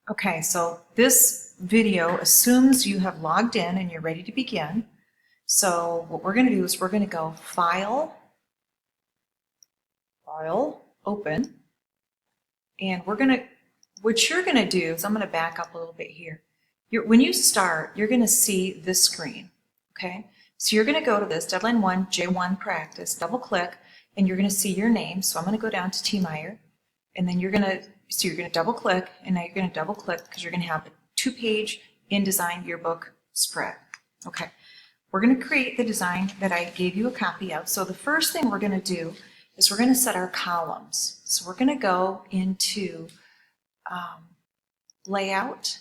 Okay, so this video assumes you have logged in and you're ready to begin. So what we're going to do is we're going to go File, Open, and what you're going to do is I'm going to back up a little bit here. When you start, you're going to see this screen, okay? So you're going to go to this, Deadline 1, J1 Practice, double click, and you're going to see your name. So I'm going to go down to T. Meyer, and then you're going to double click, and now you're going to double click because you're going to have a 2-page InDesign yearbook spread. Okay, we're going to create the design that I gave you a copy of. So the first thing we're going to do is we're going to set our columns. So we're going to go into Layout,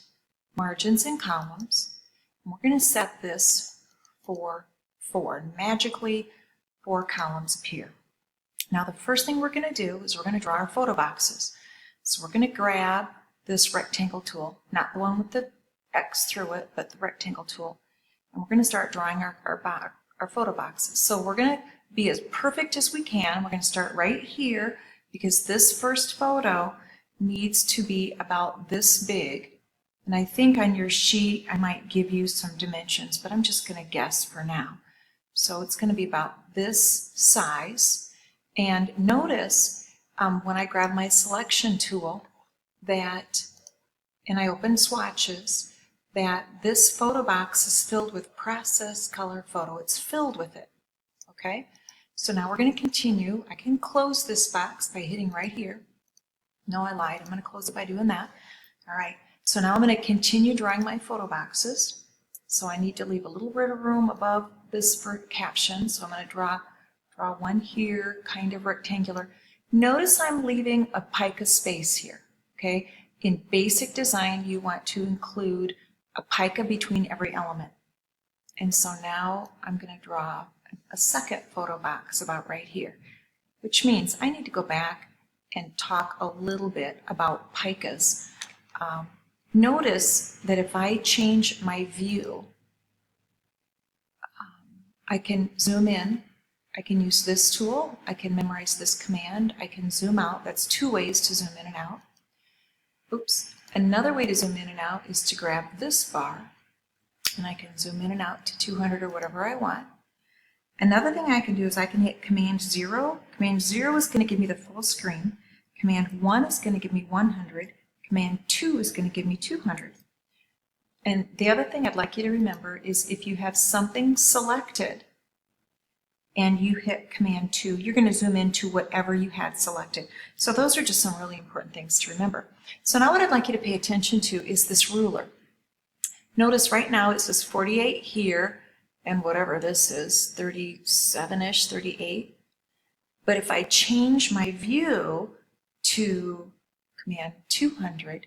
Margins and Columns, and we're going to set this for 4. Magically, 4 columns appear. Now the first thing we're going to do is we're going to draw our photo boxes. So we're going to grab this rectangle tool, not the one with the X through it, but the rectangle tool, and we're going to start drawing our photo boxes. So we're going to be as perfect as we can. We're going to start right here because this first photo needs to be about this big. And I think on your sheet I might give you some dimensions, but I'm just going to guess for now. So it's going to be about this size. And notice when I grab my selection tool and I open swatches, that this photo box is filled with Process Color Photo. It's filled with it. Okay? So now we're going to continue. I can close this box by hitting right here. No, I lied. I'm going to close it by doing that. All right. So now I'm going to continue drawing my photo boxes. So I need to leave a little bit of room above this for caption. So I'm going to draw one here, kind of rectangular. Notice I'm leaving a pica space here. Okay. In basic design, you want to include a pica between every element. And so now I'm going to draw a second photo box about right here, which means I need to go back and talk a little bit about picas. Notice that if I change my view, I can zoom in, I can use this tool, I can memorize this command, I can zoom out. That's 2 ways to zoom in and out. Oops. Another way to zoom in and out is to grab this bar, and I can zoom in and out to 200 or whatever I want. Another thing I can do is I can hit Command 0. Command 0 is going to give me the full screen. Command 1 is going to give me 100. Command 2 is going to give me 200. And the other thing I'd like you to remember is if you have something selected and you hit Command 2, you're going to zoom into whatever you had selected. So those are just some really important things to remember. So now what I'd like you to pay attention to is this ruler. Notice right now it says 48 here, and whatever this is, 37-ish, 38. But if I change my view to Command 200,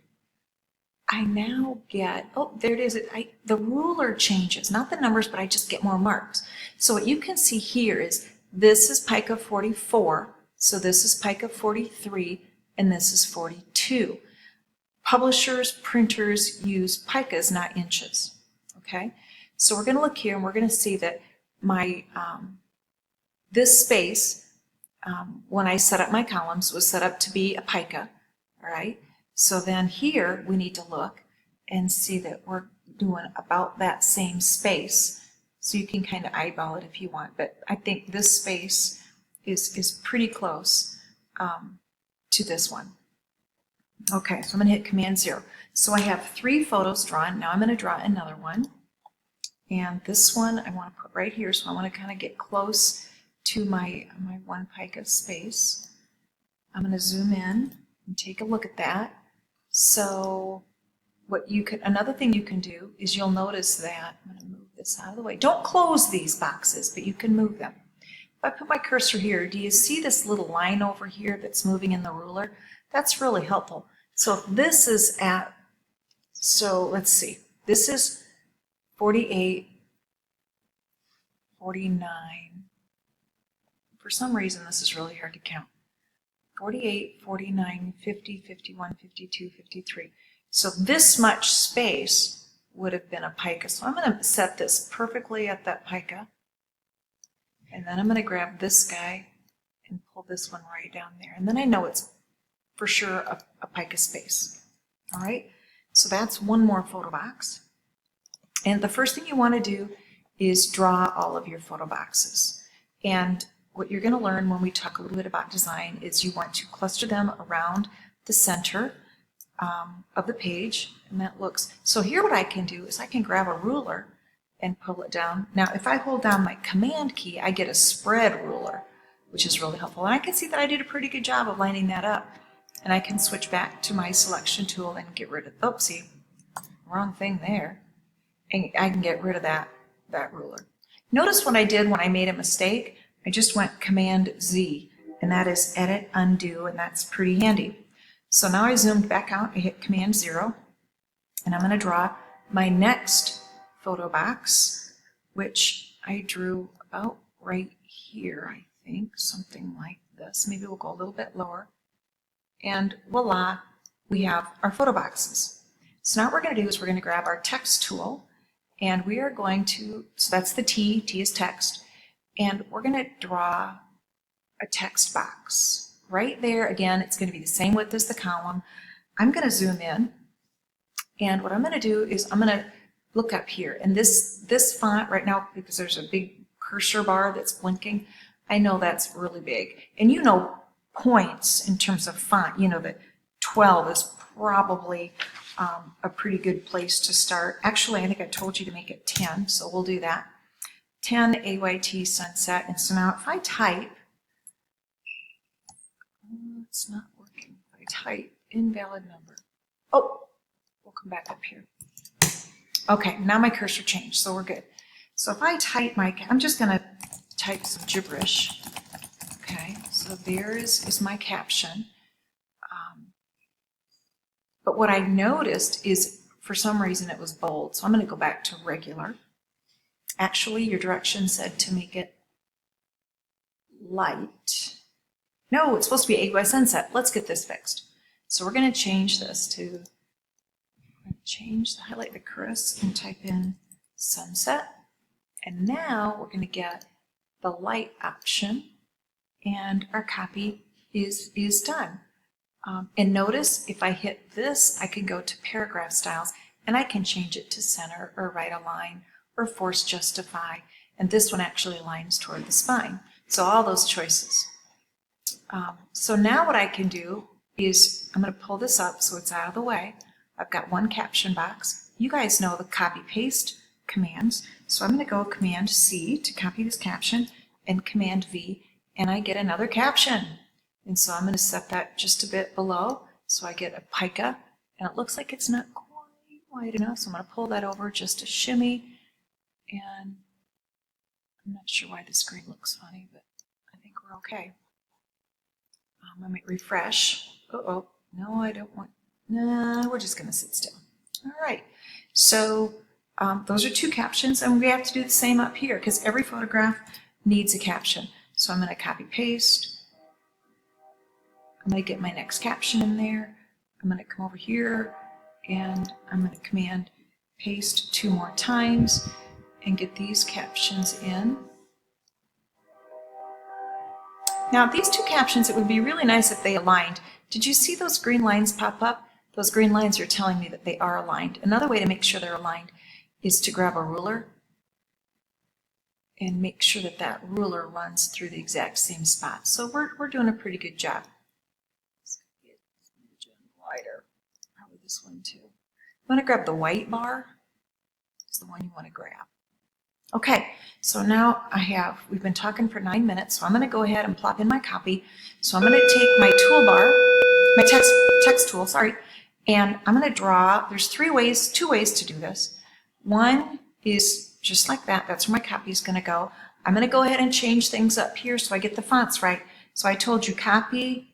I now get, oh, there it is. The ruler changes, not the numbers, but I just get more marks. So what you can see here is this is pica 44, so this is pica 43, and this is 42. Publishers, printers use picas, not inches. Okay, so we're going to look here and we're going to see that my this space, when I set up my columns, was set up to be a pica. All right. So then here we need to look and see that we're doing about that same space. So you can kind of eyeball it if you want, but I think this space is pretty close to this one. Okay, so I'm going to hit Command 0. So I have 3 photos drawn. Now I'm going to draw another one. And this one I want to put right here, so I want to kind of get close to my 1 pica space. I'm going to zoom in and take a look at that. So another thing you can do is you'll notice that, I'm going to move this out of the way. Don't close these boxes, but you can move them. If I put my cursor here, do you see this little line over here that's moving in the ruler? That's really helpful. So if this is let's see, this is 48, 49. For some reason, this is really hard to count. 48, 49, 50, 51, 52, 53. So this much space would have been a pica. So I'm going to set this perfectly at that pica. And then I'm going to grab this guy and pull this one right down there. And then I know it's for sure a pica space. All right. So that's one more photo box. And the first thing you want to do is draw all of your photo boxes. And what you're going to learn when we talk a little bit about design is you want to cluster them around the center of the page, and that looks, so here what I can do is I can grab a ruler and pull it down. Now if I hold down my command key, I get a spread ruler, which is really helpful, and I can see that I did a pretty good job of lining that up. And I can switch back to my selection tool and get rid of, oopsie, wrong thing there, and I can get rid of that ruler. Notice what I did when I made a mistake. I just went Command Z, and that is edit, undo, and that's pretty handy. So now I zoomed back out, I hit Command 0, and I'm going to draw my next photo box, which I drew about right here, I think, something like this. Maybe we'll go a little bit lower. And voila, we have our photo boxes. So now what we're going to do is we're going to grab our text tool, and we are going to, so that's the T is text, and we're going to draw a text box. Right there, again, it's going to be the same width as the column. I'm going to zoom in, and what I'm going to do is I'm going to look up here, and this font right now, because there's a big cursor bar that's blinking, I know that's really big. And you know points in terms of font, you know that 12 is probably a pretty good place to start. Actually, I think I told you to make it 10, so we'll do that. 10 AYT sunset, and so now if I type, it's not working. If I type invalid number. Oh, we'll come back up here. Okay, now my cursor changed, so we're good. So if I type I'm just going to type some gibberish. Okay, so there is my caption. But what I noticed is for some reason it was bold, so I'm going to go back to regular. Actually, your direction said to make it light. No, it's supposed to be 8 by sunset. Let's get this fixed. So we're going to change this to, highlight the cursor and type in sunset. And now we're going to get the light option, and our copy is done. And notice if I hit this, I can go to paragraph styles, and I can change it to center or right align or force justify. And this one actually aligns toward the spine. So all those choices. So now what I can do is I'm going to pull this up so it's out of the way. I've got one caption box. You guys know the copy paste commands. So I'm going to go Command C to copy this caption and Command V, and I get another caption. And so I'm going to set that just a bit below so I get a pica, and it looks like it's not quite wide enough, so I'm going to pull that over just a shimmy, and I'm not sure why the screen looks funny, but I think we're okay. I might refresh. Uh-oh, no, I don't want, no, we're just going to sit still. All right, so those are two captions, and we have to do the same up here because every photograph needs a caption. So I'm going to copy paste. I'm going to get my next caption in there. I'm going to come over here and I'm going to Command paste 2 more times and get these captions in. Now these two captions, it would be really nice if they aligned. Did you see those green lines pop up? Those green lines are telling me that they are aligned. Another way to make sure they're aligned is to grab a ruler and make sure that that ruler runs through the exact same spot. So we're doing a pretty good job. Lighter, probably this one too. You want to grab the white bar. It's the one you want to grab. Okay, so now we've been talking for 9 minutes, so I'm going to go ahead and plop in my copy. So I'm going to take my toolbar, my text tool, sorry, and I'm going to draw. There's 2 ways to do this. One is just like that. That's where my copy is going to go. I'm going to go ahead and change things up here so I get the fonts right. So I told you copy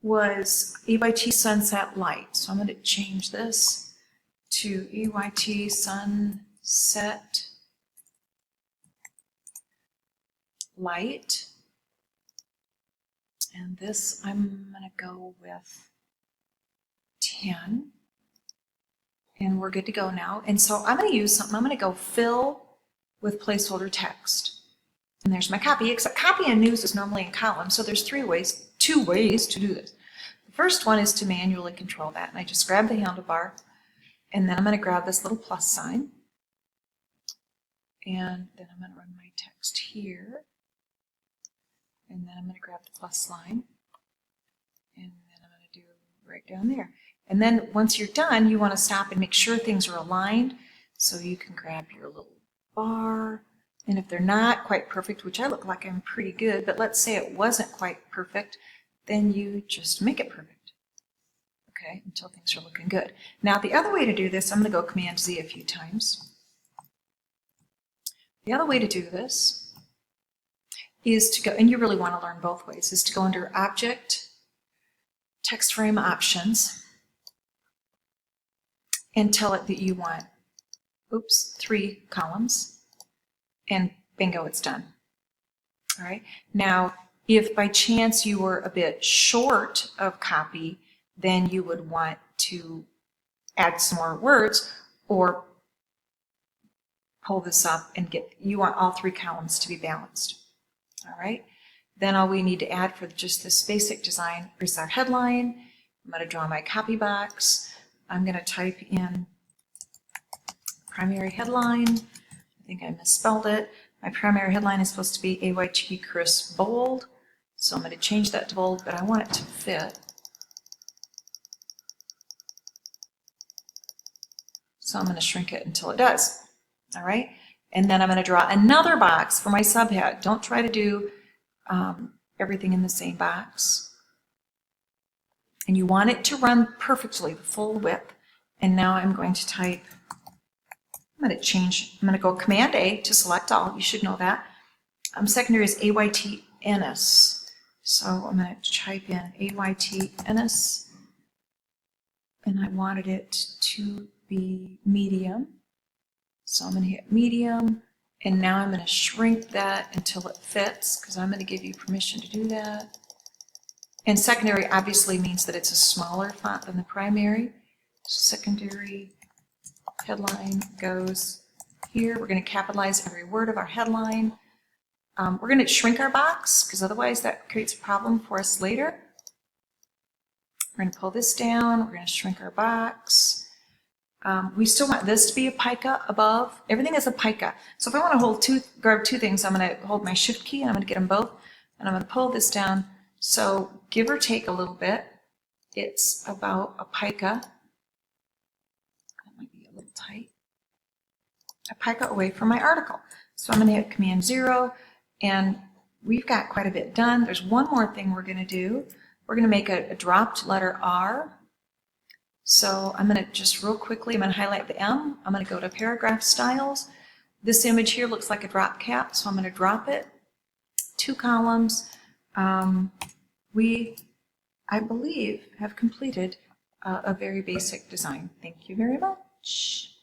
was AYT Sunset Light. So I'm going to change this to AYT Sunset Light. And this I'm going to go with 10. And we're good to go now. And so I'm going to use something. I'm going to go fill with placeholder text. And there's my copy, except copy and news is normally in columns. So there's 2 ways to do this. The first one is to manually control that. And I just grab the handlebar, and then I'm going to grab this little plus sign. And then I'm going to run my text here. And then I'm going to grab the plus line. And then I'm going to do right down there. And then once you're done, you want to stop and make sure things are aligned. So you can grab your little bar. And if they're not quite perfect, which I look like I'm pretty good, but let's say it wasn't quite perfect, then you just make it perfect. Okay, until things are looking good. Now the other way to do this, I'm going to go Command Z a few times. The other way to do this is to go, and you really want to learn both ways, is to go under Object, Text Frame Options, and tell it that you want, 3 columns, and bingo, it's done. All right. Now, if by chance you were a bit short of copy, then you would want to add some more words or pull this up and you want all 3 columns to be balanced. All right. Then all we need to add for just this basic design is our headline. I'm going to draw my copy box. I'm going to type in primary headline. I think I misspelled it. My primary headline is supposed to be AYT Chris bold. So I'm going to change that to bold, but I want it to fit. So I'm going to shrink it until it does. All right. And then I'm going to draw another box for my subhead. Don't try to do everything in the same box. And you want it to run perfectly, the full width. And now I'm going to type, I'm going to go Command A to select all. You should know that. Secondary is AYT NS. So I'm going to type in AYT NS. And I wanted it to be medium. So I'm going to hit medium. And now I'm going to shrink that until it fits, because I'm going to give you permission to do that. And secondary obviously means that it's a smaller font than the primary. Secondary headline goes here. We're going to capitalize every word of our headline. We're going to shrink our box, because otherwise that creates a problem for us later. We're going to pull this down. We're going to shrink our box. We still want this to be a pica above. Everything is a pica. So if I want to grab 2 things, I'm going to hold my Shift key and I'm going to get them both. And I'm going to pull this down. So give or take a little bit, it's about a pica. That might be a little tight. A pica away from my article. So I'm going to hit Command 0, and we've got quite a bit done. There's one more thing we're going to do. We're going to make a dropped letter R. So I'm going to just real quickly, I'm going to highlight the M. I'm going to go to Paragraph Styles. This image here looks like a drop cap, so I'm going to drop it. 2 columns. We, I believe, have completed a very basic design. Thank you very much.